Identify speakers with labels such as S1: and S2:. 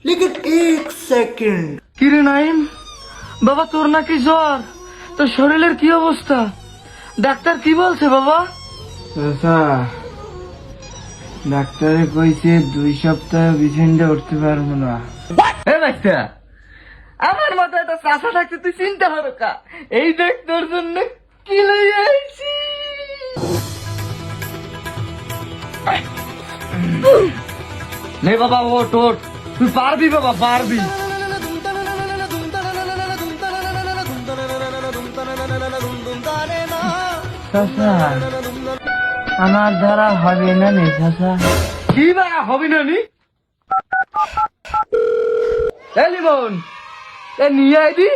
S1: लेकिन एक सेकंड।
S2: কিরে নাইম, বাবা তোর নাকি জ্বর, তোর শরীরের কি অবস্থা? ডাক্তার কি বলছে বাবা?
S3: ডাক্তারে কইছে 2 সপ্তাহ বিছানায় উঠতে পারবো না।
S2: ডাক্তার, আমার মাথায় একটা চাষা থাকতে তুই চিন্তা করো কা? এই দেখ তোর জন্য কি লই আইছি। নে বাবা ওঠ ওঠ, তুই পারবি বাবা, পারবি।
S3: চাচা, আমার দ্বারা হবে না নে চাচা।
S2: কি বাড়া হবি না নি? এ লিমন, এ নিয়ে আইবি।